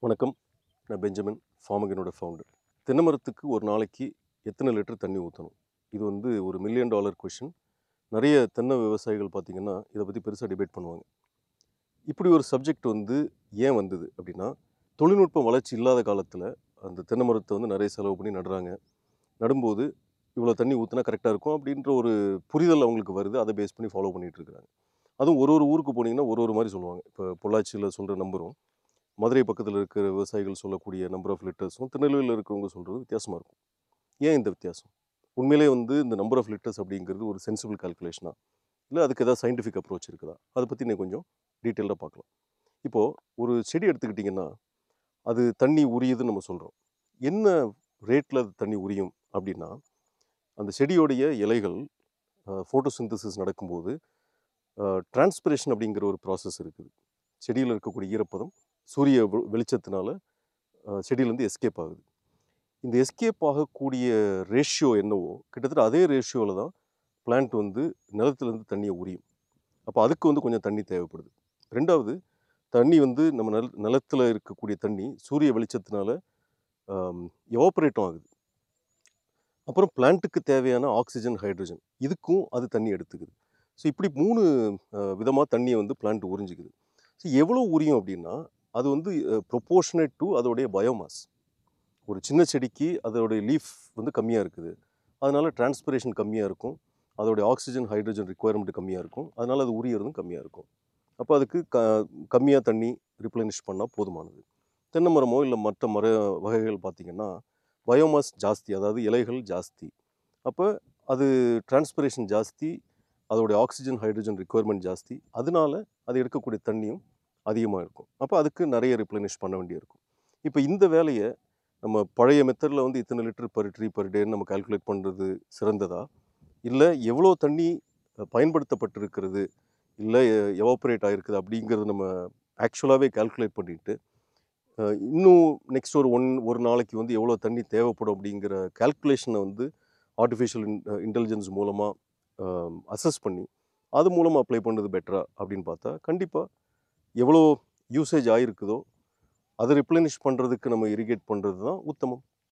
வணக்கம். நான் Benjamin, ஃபார்மகனோட founder. தென்னை மரத்துக்கு ஒரு நாளைக்கு எத்தனை லிட்டர் தண்ணி ஊற்றணும்? இது வந்து ஒரு மில்லியன் டாலர் கொஷின். நிறைய தென்னை விவசாயிகள் பார்த்தீங்கன்னா, இதை பற்றி பெருசாக டிபேட் பண்ணுவாங்க. இப்படி ஒரு சப்ஜெக்ட் வந்து ஏன் வந்தது அப்படின்னா, தொழில்நுட்பம் வளர்ச்சி இல்லாத காலத்தில் அந்த தென்னை மரத்தை வந்து நிறைய செலவு பண்ணி நடுறாங்க. நடும்போது இவ்வளோ தண்ணி ஊற்றினா கரெக்டாக இருக்கும் அப்படின்ற ஒரு புரிதல் அவங்களுக்கு வருது. அதை பேஸ் பண்ணி ஃபாலோ பண்ணிகிட்டு இருக்கிறாங்க. அதுவும் ஒரு ஒரு ஊருக்கு போனீங்கன்னா ஒரு ஒரு மாதிரி சொல்லுவாங்க. இப்போ பொள்ளாச்சியில் சொல்கிற நம்பரும், மதுரை பக்கத்தில் இருக்கிற விவசாயிகள் சொல்லக்கூடிய நம்பர் ஆஃப் லிட்டர்ஸும், திருநெல்வேலியில் இருக்கிறவங்க சொல்கிறது வித்தியாசமாக இருக்கும். ஏன் இந்த வித்தியாசம்? உண்மையிலே வந்து இந்த நம்பர் ஆஃப் லிட்டர்ஸ் அப்படிங்கிறது ஒரு சென்சிபிள் கால்குலேஷனா? இல்லை அதுக்கு ஏதாவது சயின்டிஃபிக் அப்ரோச் இருக்குதா? அதை பற்றி நான் கொஞ்சம் டீட்டெயிலாக பார்க்கலாம். இப்போது ஒரு செடி எடுத்துக்கிட்டிங்கன்னா, அது தண்ணி உரியுதுன்னு நம்ம சொல்கிறோம். என்ன ரேட்டில் அது தண்ணி உரியும் அப்படின்னா, அந்த செடியோடைய இலைகள் ஃபோட்டோசிந்தசிஸ் நடக்கும்போது டிரான்ஸ்பிரேஷன் அப்படிங்கிற ஒரு ப்ராசஸ் இருக்குது. செடியில் இருக்கக்கூடிய ஈரப்பதம் சூரிய வெளிச்சத்தினால செடியிலேருந்து எஸ்கேப் ஆகுது. இந்த எஸ்கேப் ஆகக்கூடிய ரேஷியோ என்னவோ கிட்டத்தட்ட அதே ரேஷியோவில் தான் பிளான்ட் வந்து நிலத்துலேருந்து தண்ணியை உரியும். அப்போ அதுக்கு வந்து கொஞ்சம் தண்ணி தேவைப்படுது. ரெண்டாவது, தண்ணி வந்து நம்ம நிலத்தில் இருக்கக்கூடிய தண்ணி சூரிய வெளிச்சத்தினால எவாப்பரேட்டும் ஆகுது. அப்புறம் பிளான்ட்டுக்கு தேவையான ஆக்சிஜன், ஹைட்ரஜன் இதுக்கும் அது தண்ணி எடுத்துக்குது. ஸோ இப்படி 3 விதமாக தண்ணியை வந்து பிளான்ட் உறிஞ்சிக்குது. ஸோ எவ்வளோ உரியும் அப்படின்னா, அது வந்து ப்ரொபோர்ஷனேட் டு அதோடைய பயோமாஸ். ஒரு சின்ன செடிக்கு அதோடைய லீஃப் வந்து கம்மியாக இருக்குது. அதனால் டிரான்ஸ்பிரேஷன் கம்மியாக இருக்கும். அதோடைய ஆக்சிஜன், ஹைட்ரஜன் ரிக்வயர்மெண்ட் கம்மியாக இருக்கும். அதனால் அது உரியறதும் கம்மியாக இருக்கும். அப்போ அதுக்கு கம்மியாக தண்ணி ரிப்ளனிஷ் பண்ணால் போதுமானது. தென்னை மரமோ இல்லை மற்ற மர வகைகள் பார்த்திங்கன்னா, பயோமாஸ் ஜாஸ்தி, அதாவது இலைகள் ஜாஸ்தி. அப்போ அது டிரான்ஸ்பிரேஷன் ஜாஸ்தி, அதோடைய ஆக்சிஜன், ஹைட்ரஜன் ரிக்வயர்மெண்ட் ஜாஸ்தி. அதனால அது எடுக்கக்கூடிய தண்ணியும் அதிகமாக இருக்கும். அப்போ அதுக்கு நிறைய ரிப்ளனிஷ் பண்ண வேண்டியிருக்கும். இப்போ இந்த வேலையை நம்ம பழைய மெத்தடில் வந்து இத்தனை லிட்டர் பர் ட்ரீ பர் டேன்னு நம்ம கால்குலேட் பண்ணுறது சிறந்ததா? இல்லை எவ்வளோ தண்ணி பயன்படுத்தப்பட்டிருக்கிறது, இல்லை எவாப்பரேட் ஆகிருக்குது அப்படிங்கிறது நம்ம ஆக்சுவலாகவே கால்குலேட் பண்ணிவிட்டு, இன்னும் நெக்ஸ்ட் ஒரு நாளைக்கு வந்து எவ்வளோ தண்ணி தேவைப்படும் அப்படிங்கிற கால்குலேஷனை வந்து ஆர்டிஃபிஷியல் இன்டெலிஜென்ஸ் மூலமாக அசஸ் பண்ணி அது மூலமாக அப்ளை பண்ணுறது பெட்டரா அப்படின்னு பார்த்தா, கண்டிப்பாக எவ்வளோ யூசேஜ் ஆகிருக்குதோ அதை ரிப்ளனிஷ் பண்ணுறதுக்கு நம்ம இரிகேட் பண்ணுறது தான் உத்தமம்.